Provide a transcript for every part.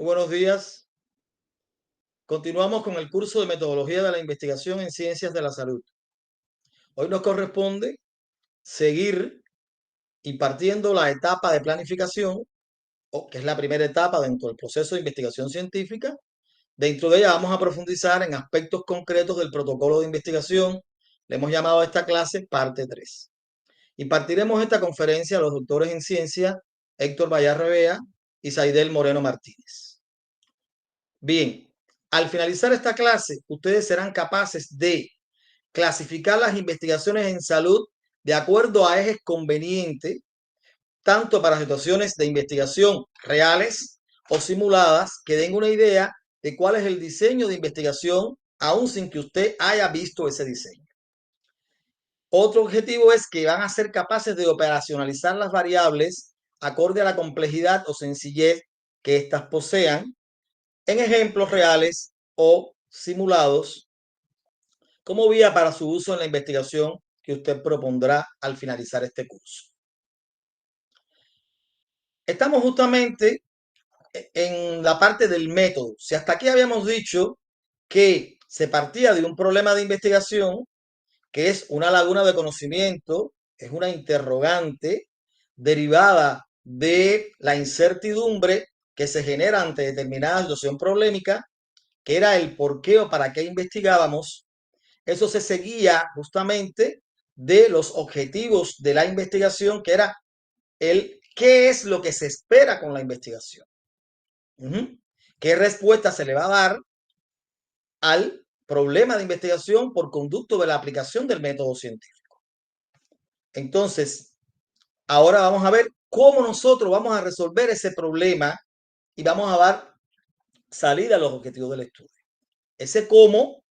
Muy buenos días. Continuamos con el curso de Metodología de la Investigación en Ciencias de la Salud. Hoy nos corresponde seguir impartiendo la etapa de planificación, que es la primera etapa dentro del proceso de investigación científica. Dentro de ella vamos a profundizar en aspectos concretos del protocolo de investigación. Le hemos llamado a esta clase parte 3. Impartiremos esta conferencia a los doctores en ciencia Héctor Vallarrevea y Saidel Moreno Martínez. Bien, al finalizar esta clase, ustedes serán capaces de clasificar las investigaciones en salud de acuerdo a ejes convenientes, tanto para situaciones de investigación reales o simuladas, que den una idea de cuál es el diseño de investigación, aún sin que usted haya visto ese diseño. Otro objetivo es que van a ser capaces de operacionalizar las variables acorde a la complejidad o sencillez que éstas posean en ejemplos reales o simulados como vía para su uso en la investigación que usted propondrá al finalizar este curso. Estamos justamente en la parte del método. Si hasta aquí habíamos dicho que se partía de un problema de investigación, que es una laguna de conocimiento, es una interrogante derivada de la incertidumbre que se genera ante determinada situación problemática, que era el por qué o para qué investigábamos. Eso se seguía justamente de los objetivos de la investigación, que era el qué es lo que se espera con la investigación. ¿Qué respuesta se le va a dar al problema de investigación por conducto de la aplicación del método científico? Entonces, ahora vamos a ver cómo nosotros vamos a resolver ese problema y vamos a dar salida a los objetivos del estudio. Ese cómo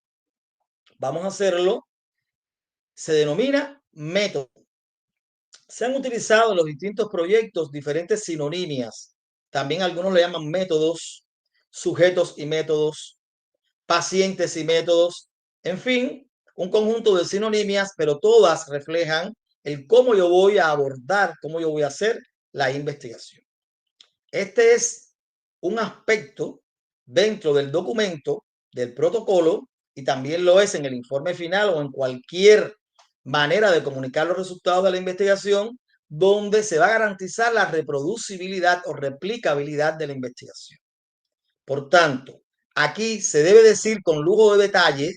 vamos a hacerlo se denomina método. Se han utilizado en los distintos proyectos diferentes sinonimias. También algunos le llaman métodos, sujetos y métodos, pacientes y métodos. En fin, un conjunto de sinonimias, pero todas reflejan el cómo yo voy a abordar, cómo yo voy a hacer la investigación. Este es un aspecto dentro del documento, del protocolo, y también lo es en el informe final o en cualquier manera de comunicar los resultados de la investigación, donde se va a garantizar la reproducibilidad o replicabilidad de la investigación. Por tanto, aquí se debe decir con lujo de detalle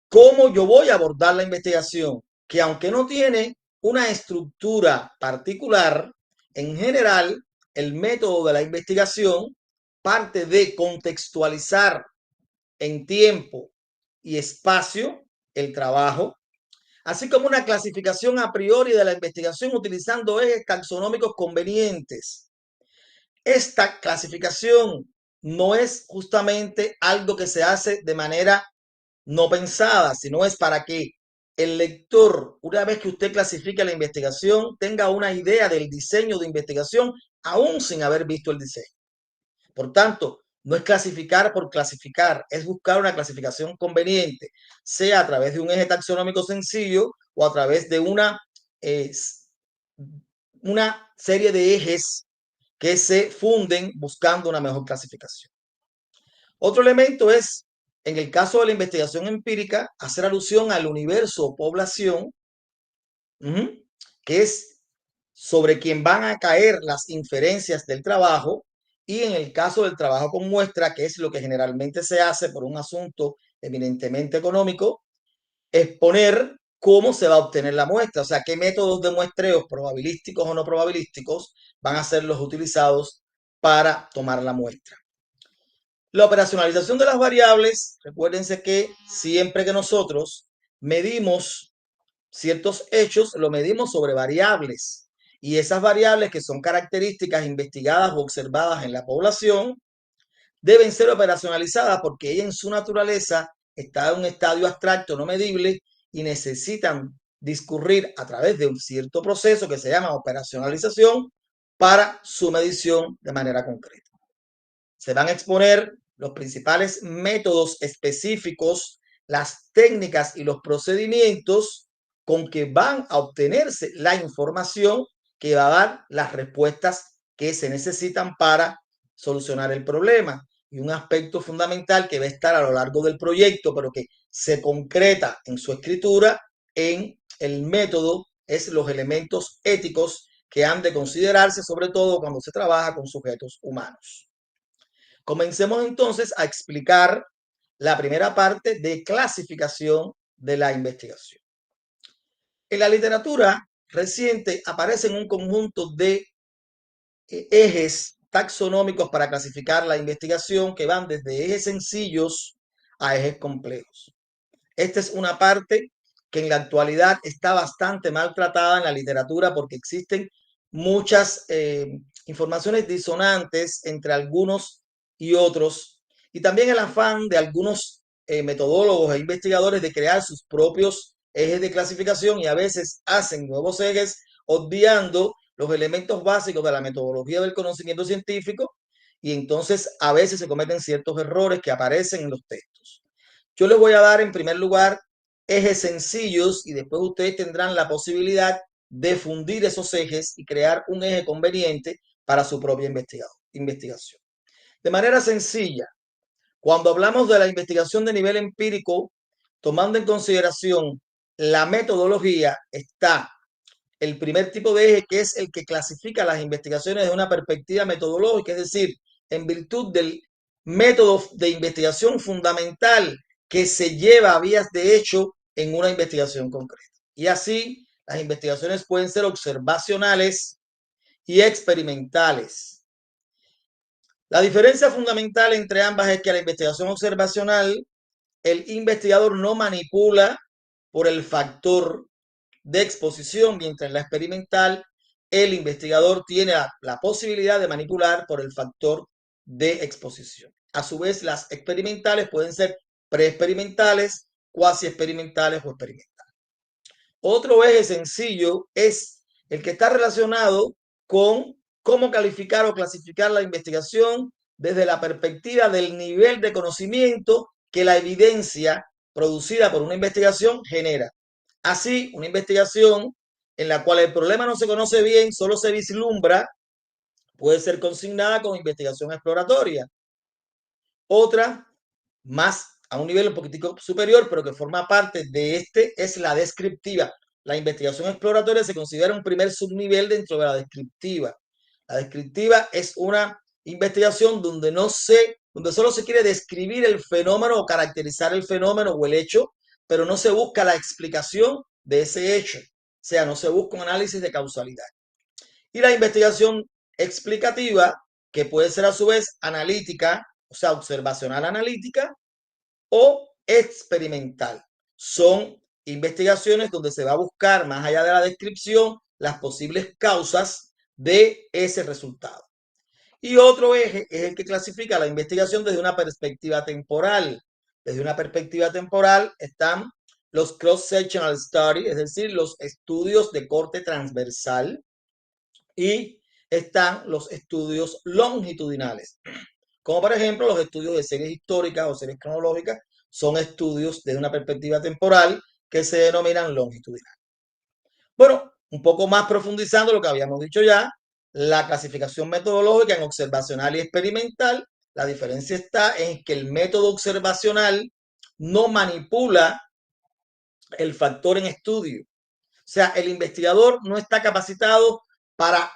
cómo yo voy a abordar la investigación, que aunque no tiene una estructura particular, en general, el método de la investigación parte de contextualizar en tiempo y espacio el trabajo, así como una clasificación a priori de la investigación utilizando ejes taxonómicos convenientes. Esta clasificación no es justamente algo que se hace de manera no pensada, sino es para que el lector, una vez que usted clasifique la investigación, tenga una idea del diseño de investigación, aún sin haber visto el diseño. Por tanto, no es clasificar por clasificar, es buscar una clasificación conveniente, sea a través de un eje taxonómico sencillo o a través de una serie de ejes que se funden buscando una mejor clasificación. Otro elemento es, en el caso de la investigación empírica, hacer alusión al universo o población, que es sobre quien van a caer las inferencias del trabajo, y en el caso del trabajo con muestra, que es lo que generalmente se hace por un asunto eminentemente económico, exponer cómo se va a obtener la muestra, o sea, qué métodos de muestreos probabilísticos o no probabilísticos van a ser los utilizados para tomar la muestra. La operacionalización de las variables, recuérdense que siempre que nosotros medimos ciertos hechos, lo medimos sobre variables. Y esas variables que son características investigadas o observadas en la población deben ser operacionalizadas porque ella en su naturaleza está en un estadio abstracto no medible y necesitan discurrir a través de un cierto proceso que se llama operacionalización para su medición de manera concreta. Se van a exponer los principales métodos específicos, las técnicas y los procedimientos con que van a obtenerse la información que va a dar las respuestas que se necesitan para solucionar el problema. Y un aspecto fundamental que va a estar a lo largo del proyecto, pero que se concreta en su escritura, en el método, es los elementos éticos que han de considerarse, sobre todo cuando se trabaja con sujetos humanos. Comencemos entonces a explicar la primera parte de clasificación de la investigación. En la literatura reciente aparecen un conjunto de ejes taxonómicos para clasificar la investigación que van desde ejes sencillos a ejes complejos. Esta es una parte que en la actualidad está bastante maltratada en la literatura porque existen muchas informaciones disonantes entre algunos y otros, y también el afán de algunos metodólogos e investigadores de crear sus propios ejes de clasificación y a veces hacen nuevos ejes obviando los elementos básicos de la metodología del conocimiento científico, y entonces a veces se cometen ciertos errores que aparecen en los textos. Yo les voy a dar en primer lugar ejes sencillos y después ustedes tendrán la posibilidad de fundir esos ejes y crear un eje conveniente para su propia investigación. De manera sencilla, cuando hablamos de la investigación de nivel empírico, tomando en consideración la metodología, está el primer tipo de eje, que es el que clasifica las investigaciones de una perspectiva metodológica, es decir, en virtud del método de investigación fundamental que se lleva a vías de hecho en una investigación concreta. Y así, las investigaciones pueden ser observacionales y experimentales. La diferencia fundamental entre ambas es que la investigación observacional, el investigador no manipula por el factor de exposición, mientras en la experimental el investigador tiene la posibilidad de manipular por el factor de exposición. A su vez, las experimentales pueden ser preexperimentales, cuasi experimentales o experimentales. Otro eje sencillo es el que está relacionado con cómo calificar o clasificar la investigación desde la perspectiva del nivel de conocimiento que la evidencia producida por una investigación genera. Así, una investigación en la cual el problema no se conoce bien, solo se vislumbra, puede ser consignada como investigación exploratoria. Otra, más a un nivel un poquitico superior, pero que forma parte de este, es la descriptiva. La investigación exploratoria se considera un primer subnivel dentro de la descriptiva. La descriptiva es una investigación donde donde solo se quiere describir el fenómeno o caracterizar el fenómeno o el hecho, pero no se busca la explicación de ese hecho. O sea, no se busca un análisis de causalidad. Y la investigación explicativa, que puede ser a su vez analítica, o sea, observacional analítica, o experimental. Son investigaciones donde se va a buscar, más allá de la descripción, las posibles causas de ese resultado. Y otro eje es el que clasifica la investigación desde una perspectiva temporal. Desde una perspectiva temporal están los cross-sectional studies, es decir, los estudios de corte transversal, y están los estudios longitudinales, como por ejemplo los estudios de series históricas o series cronológicas, son estudios desde una perspectiva temporal que se denominan longitudinales. Bueno, un poco más profundizando lo que habíamos dicho ya, la clasificación metodológica en observacional y experimental, la diferencia está en que el método observacional no manipula el factor en estudio. O sea, el investigador no está capacitado para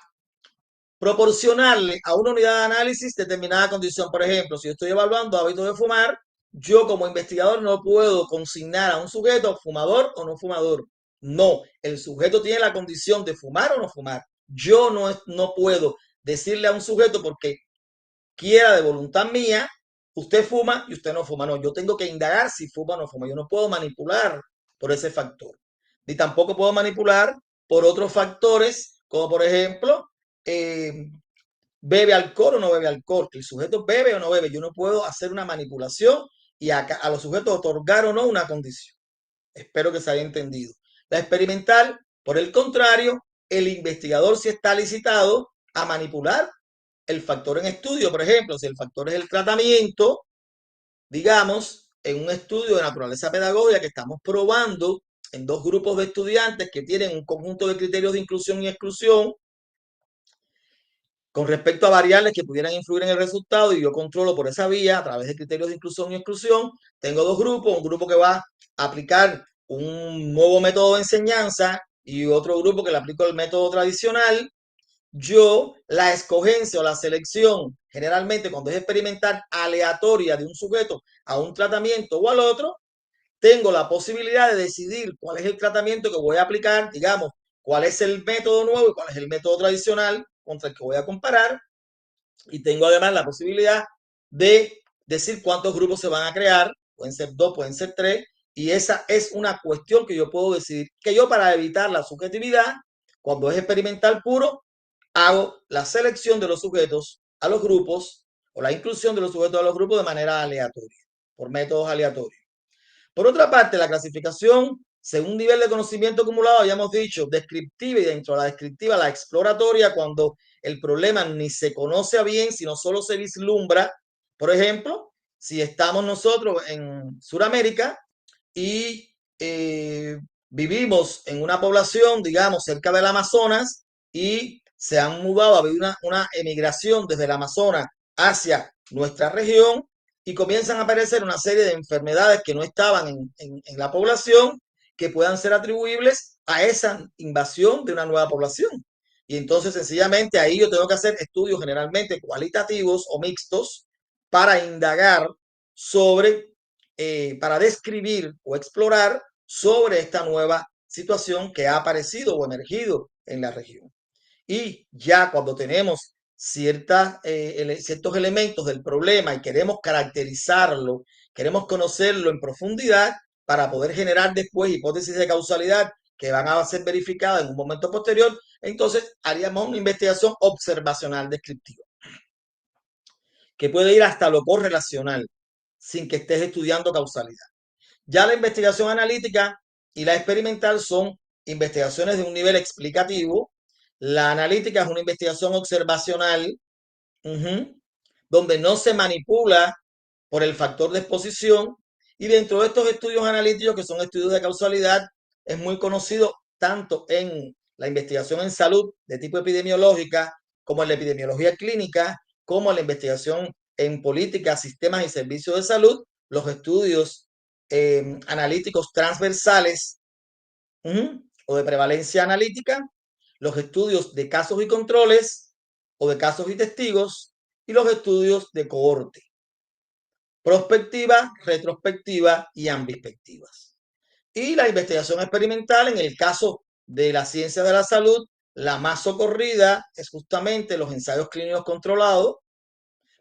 proporcionarle a una unidad de análisis determinada condición. Por ejemplo, si yo estoy evaluando hábitos de fumar, yo como investigador no puedo consignar a un sujeto fumador o no fumador. No, el sujeto tiene la condición de fumar o no fumar. Yo no puedo decirle a un sujeto porque quiera de voluntad mía, usted fuma y usted no fuma. No, yo tengo que indagar si fuma o no fuma. Yo no puedo manipular por ese factor. Ni tampoco puedo manipular por otros factores, como por ejemplo, bebe alcohol o no bebe alcohol. El sujeto bebe o no bebe. Yo no puedo hacer una manipulación y a los sujetos otorgar o no una condición. Espero que se haya entendido. La experimental, por el contrario, el investigador sí está licitado a manipular el factor en estudio. Por ejemplo, si el factor es el tratamiento, digamos, en un estudio de naturaleza pedagógica que estamos probando en dos grupos de estudiantes que tienen un conjunto de criterios de inclusión y exclusión, con respecto a variables que pudieran influir en el resultado y yo controlo por esa vía a través de criterios de inclusión y exclusión. Tengo dos grupos, un grupo que va a aplicar un nuevo método de enseñanza y otro grupo que le aplico el método tradicional. Yo, la escogencia o la selección, generalmente cuando es experimental aleatoria de un sujeto a un tratamiento o al otro, tengo la posibilidad de decidir cuál es el tratamiento que voy a aplicar, digamos, cuál es el método nuevo y cuál es el método tradicional contra el que voy a comparar. Y tengo además la posibilidad de decir cuántos grupos se van a crear, pueden ser dos, pueden ser tres, y esa es una cuestión que yo puedo decidir, que yo para evitar la subjetividad, cuando es experimental puro, hago la selección de los sujetos a los grupos o la inclusión de los sujetos a los grupos de manera aleatoria, por métodos aleatorios. Por otra parte, la clasificación, según nivel de conocimiento acumulado, habíamos dicho, descriptiva y dentro de la descriptiva, la exploratoria, cuando el problema ni se conoce bien, sino solo se vislumbra. Por ejemplo, si estamos nosotros en Sudamérica y vivimos en una población, digamos, cerca del Amazonas y se han mudado, ha habido una emigración desde el Amazonas hacia nuestra región y comienzan a aparecer una serie de enfermedades que no estaban en la población que puedan ser atribuibles a esa invasión de una nueva población. Y entonces sencillamente ahí yo tengo que hacer estudios generalmente cualitativos o mixtos para indagar sobre, para describir o explorar sobre esta nueva situación que ha aparecido o emergido en la región. Y ya cuando tenemos ciertos elementos del problema y queremos caracterizarlo, queremos conocerlo en profundidad para poder generar después hipótesis de causalidad que van a ser verificadas en un momento posterior, entonces haríamos una investigación observacional descriptiva, que puede ir hasta lo correlacional, sin que estés estudiando causalidad. Ya la investigación analítica y la experimental son investigaciones de un nivel explicativo. La analítica es una investigación observacional, donde no se manipula por el factor de exposición. Y dentro de estos estudios analíticos, que son estudios de causalidad, es muy conocido tanto en la investigación en salud de tipo epidemiológica, como en la epidemiología clínica, como en la investigación en política, sistemas y servicios de salud, los estudios analíticos transversales o de prevalencia analítica, los estudios de casos y controles o de casos y testigos y los estudios de cohorte, prospectiva, retrospectiva y ambispectivas. Y la investigación experimental, en el caso de la ciencia de la salud, la más socorrida es justamente los ensayos clínicos controlados.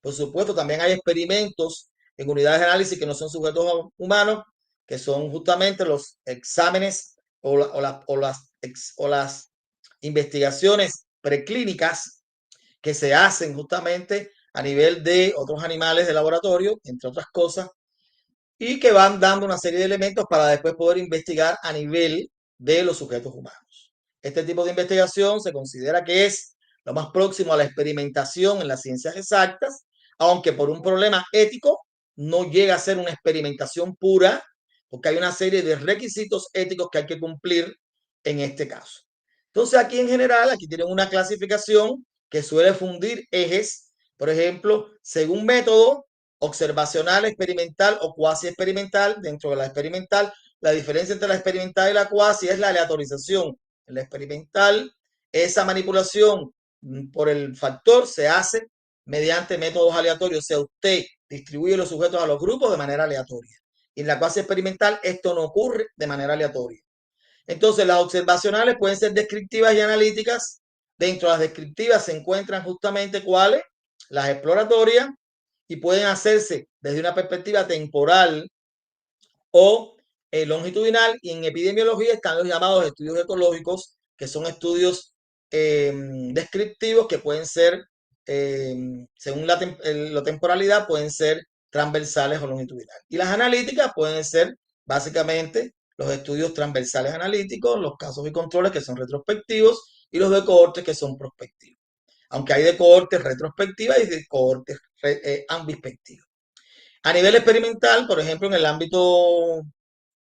Por supuesto, también hay experimentos en unidades de análisis que no son sujetos humanos, que son justamente los exámenes o las investigaciones preclínicas que se hacen justamente a nivel de otros animales de laboratorio, entre otras cosas, y que van dando una serie de elementos para después poder investigar a nivel de los sujetos humanos. Este tipo de investigación se considera que es lo más próximo a la experimentación en las ciencias exactas, aunque por un problema ético no llega a ser una experimentación pura, porque hay una serie de requisitos éticos que hay que cumplir en este caso. Entonces aquí en general, aquí tienen una clasificación que suele fundir ejes, por ejemplo, según método, observacional, experimental o cuasi experimental. Dentro de la experimental, la diferencia entre la experimental y la cuasi es la aleatorización. En la experimental, esa manipulación por el factor se hace mediante métodos aleatorios, o sea, usted distribuye los sujetos a los grupos de manera aleatoria. Y en la cuasi experimental esto no ocurre de manera aleatoria. Entonces, las observacionales pueden ser descriptivas y analíticas. Dentro de las descriptivas se encuentran justamente cuáles, las exploratorias, y pueden hacerse desde una perspectiva temporal o longitudinal. Y en epidemiología están los llamados estudios ecológicos, que son estudios descriptivos que pueden ser, según la temporalidad, pueden ser transversales o longitudinales. Y las analíticas pueden ser básicamente los estudios transversales analíticos, los casos y controles que son retrospectivos y los de cohortes que son prospectivos. Aunque hay de cohortes retrospectivas y de cohortes ambispectivas. A nivel experimental, por ejemplo, en el ámbito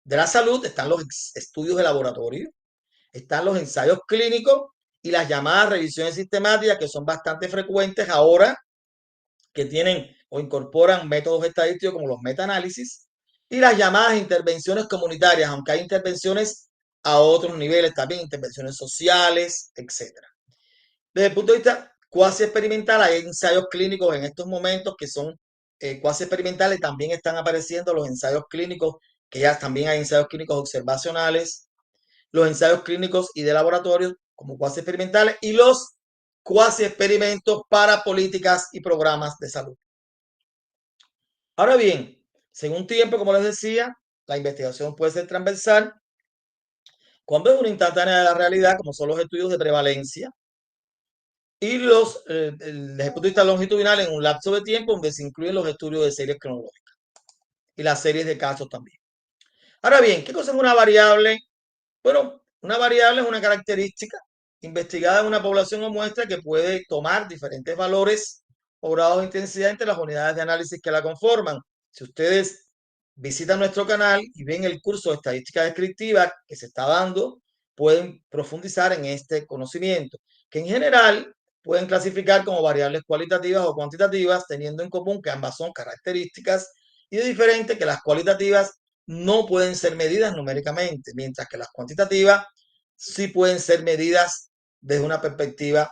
de la salud están los estudios de laboratorio, están los ensayos clínicos y las llamadas revisiones sistemáticas, que son bastante frecuentes ahora, que tienen o incorporan métodos estadísticos como los metaanálisis, y las llamadas intervenciones comunitarias, aunque hay intervenciones a otros niveles también, intervenciones sociales, etcétera. Desde el punto de vista cuasi experimental, hay ensayos clínicos en estos momentos que son cuasi experimentales. También están apareciendo los ensayos clínicos, que ya también hay ensayos clínicos observacionales, los ensayos clínicos y de laboratorio como cuasi experimentales y los cuasi experimentos para políticas y programas de salud. Ahora bien, según tiempo, como les decía, la investigación puede ser transversal cuando es una instantánea de la realidad, como son los estudios de prevalencia, y desde el punto de vista longitudinal en un lapso de tiempo donde se incluyen los estudios de series cronológicas y las series de casos también. Ahora bien, ¿qué cosa es una variable? Bueno, una variable es una característica investigada en una población o muestra que puede tomar diferentes valores o grados de intensidad entre las unidades de análisis que la conforman. Si ustedes visitan nuestro canal y ven el curso de estadística descriptiva que se está dando, pueden profundizar en este conocimiento, que en general pueden clasificar como variables cualitativas o cuantitativas, teniendo en común que ambas son características y de diferente que las cualitativas no pueden ser medidas numéricamente, mientras que las cuantitativas sí pueden ser medidas desde una perspectiva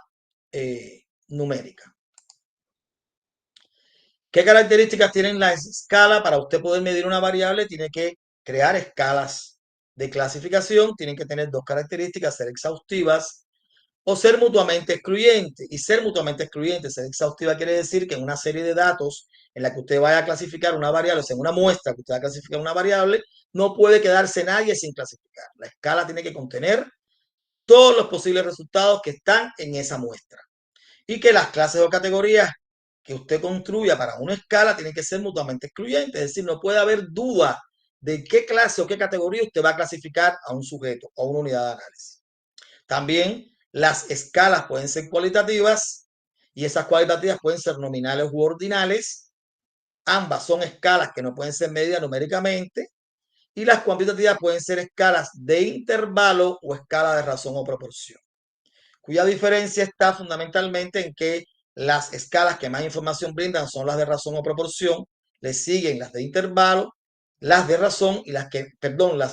numérica. ¿Qué características tienen la escala? Para usted poder medir una variable, tiene que crear escalas de clasificación, tienen que tener dos características, ser exhaustivas o ser mutuamente excluyentes. Y ser mutuamente excluyente, ser exhaustiva, quiere decir que en una serie de datos en la que usted vaya a clasificar una variable, o sea, en una muestra que usted va a clasificar una variable, no puede quedarse nadie sin clasificar. La escala tiene que contener todos los posibles resultados que están en esa muestra. Y que las clases o categorías que usted construya para una escala tienen que ser mutuamente excluyentes. Es decir, no puede haber duda de qué clase o qué categoría usted va a clasificar a un sujeto o a una unidad de análisis. También las escalas pueden ser cualitativas y esas cualitativas pueden ser nominales u ordinales. Ambas son escalas que no pueden ser medidas numéricamente. Y las cuantitativas pueden ser escalas de intervalo o escala de razón o proporción, cuya diferencia está fundamentalmente en que las escalas que más información brindan son las de razón o proporción, le siguen las de intervalo, las de razón y las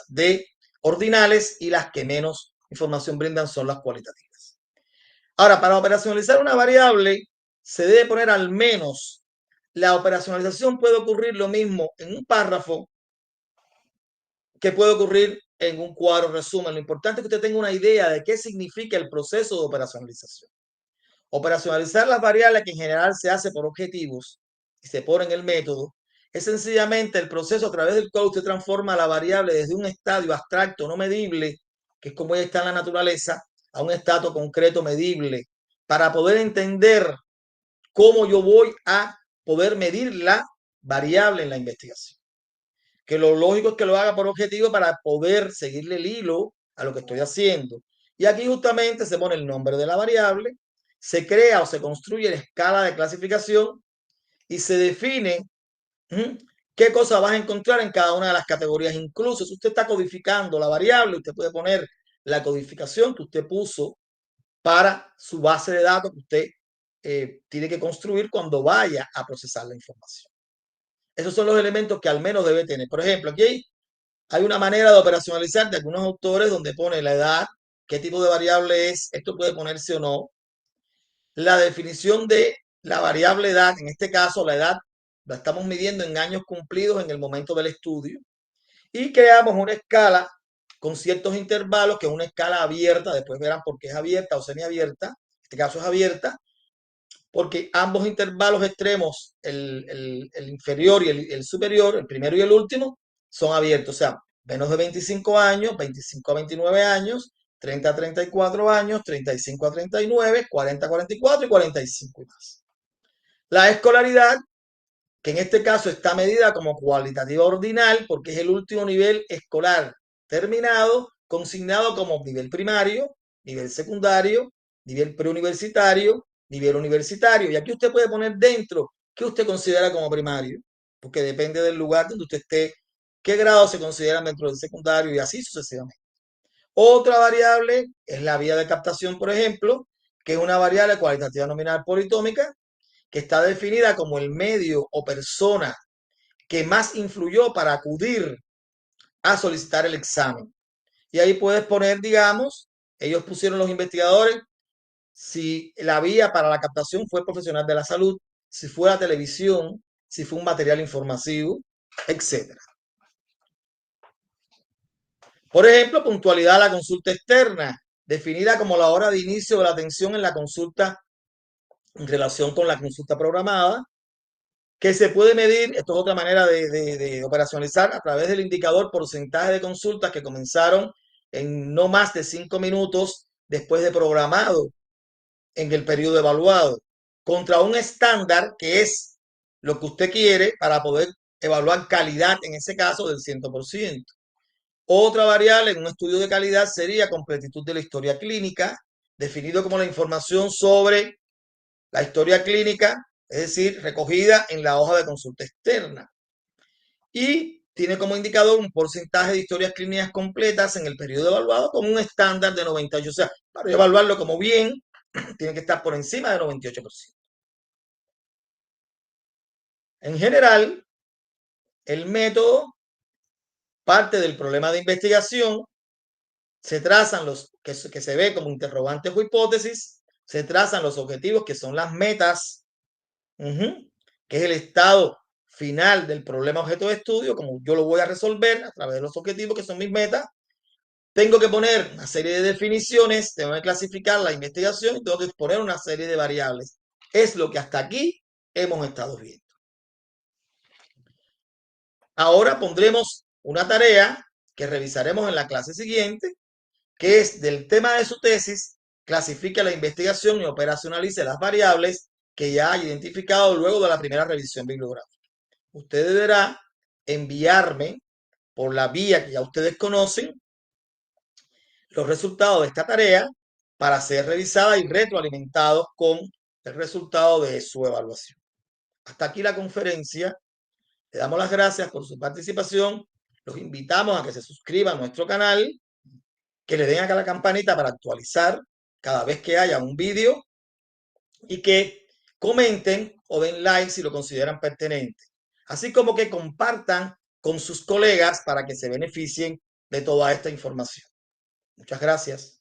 de ordinales, y las que menos información brindan son las cualitativas. Ahora, para operacionalizar una variable se debe poner al menos, la operacionalización puede ocurrir lo mismo en un párrafo que puede ocurrir en un cuadro resumen. Lo importante es que usted tenga una idea de qué significa el proceso de operacionalización. Operacionalizar las variables, que en general se hace por objetivos y se pone en el método, es sencillamente el proceso a través del cual usted transforma la variable desde un estadio abstracto no medible, que es como ella está en la naturaleza, a un estado concreto medible, para poder entender cómo yo voy a poder medir la variable en la investigación. Que lo lógico es que lo haga por objetivo para poder seguirle el hilo a lo que estoy haciendo. Y aquí justamente se pone el nombre de la variable, se crea o se construye la escala de clasificación y se define qué cosa vas a encontrar en cada una de las categorías. Incluso si usted está codificando la variable, usted puede poner la codificación que usted puso para su base de datos que usted tiene que construir cuando vaya a procesar la información. Esos son los elementos que al menos debe tener. Por ejemplo, aquí hay una manera de operacionalizar de algunos autores donde pone la edad, qué tipo de variable es, esto puede ponerse o no. La definición de la variable edad, en este caso la edad la estamos midiendo en años cumplidos en el momento del estudio. Y creamos una escala con ciertos intervalos, que es una escala abierta, después verán por qué es abierta o semiabierta. En este caso es abierta, porque ambos intervalos extremos, el inferior y el superior, el primero y el último, son abiertos. O sea, menos de 25 años, 25 a 29 años, 30 a 34 años, 35 a 39, 40 a 44 y 45 y más. La escolaridad, que en este caso está medida como cualitativa ordinal, porque es el último nivel escolar terminado, consignado como nivel primario, nivel secundario, nivel preuniversitario, nivel universitario. Y aquí usted puede poner dentro qué usted considera como primario, porque depende del lugar donde usted esté, qué grado se consideran dentro del secundario y así sucesivamente. Otra variable es la vía de captación, por ejemplo, que es una variable cualitativa nominal politómica que está definida como el medio o persona que más influyó para acudir a solicitar el examen. Y ahí puedes poner, digamos, ellos pusieron los investigadores, si la vía para la captación fue profesional de la salud, si fue la televisión, si fue un material informativo, etcétera. Por ejemplo, puntualidad a la consulta externa, definida como la hora de inicio de la atención en la consulta en relación con la consulta programada, que se puede medir, esto es otra manera de operacionalizar, a través del indicador porcentaje de consultas que comenzaron en no más de 5 minutos después de programado en el periodo evaluado, contra un estándar que es lo que usted quiere para poder evaluar calidad, en ese caso, del 100%. Otra variable en un estudio de calidad sería completitud de la historia clínica, definido como la información sobre la historia clínica, es decir, recogida en la hoja de consulta externa. Y tiene como indicador un porcentaje de historias clínicas completas en el periodo evaluado con un estándar de 98%. O sea, para evaluarlo como bien, tiene que estar por encima del 98%. En general, el método parte del problema de investigación, se trazan los que se ve como interrogantes o hipótesis, se trazan los objetivos que son las metas, que es el estado final del problema objeto de estudio, como yo lo voy a resolver a través de los objetivos que son mis metas. Tengo que poner una serie de definiciones, tengo que clasificar la investigación y tengo que exponer una serie de variables. Es lo que hasta aquí hemos estado viendo. Ahora pondremos una tarea que revisaremos en la clase siguiente, que es del tema de su tesis, clasifique la investigación y operacionalice las variables que ya ha identificado luego de la primera revisión bibliográfica. Usted deberá enviarme por la vía que ya ustedes conocen los resultados de esta tarea para ser revisada y retroalimentados con el resultado de su evaluación. Hasta aquí la conferencia. Le damos las gracias por su participación. Los invitamos a que se suscriban a nuestro canal, que le den acá la campanita para actualizar cada vez que haya un vídeo y que comenten o den like si lo consideran pertinente. Así como que compartan con sus colegas para que se beneficien de toda esta información. Muchas gracias.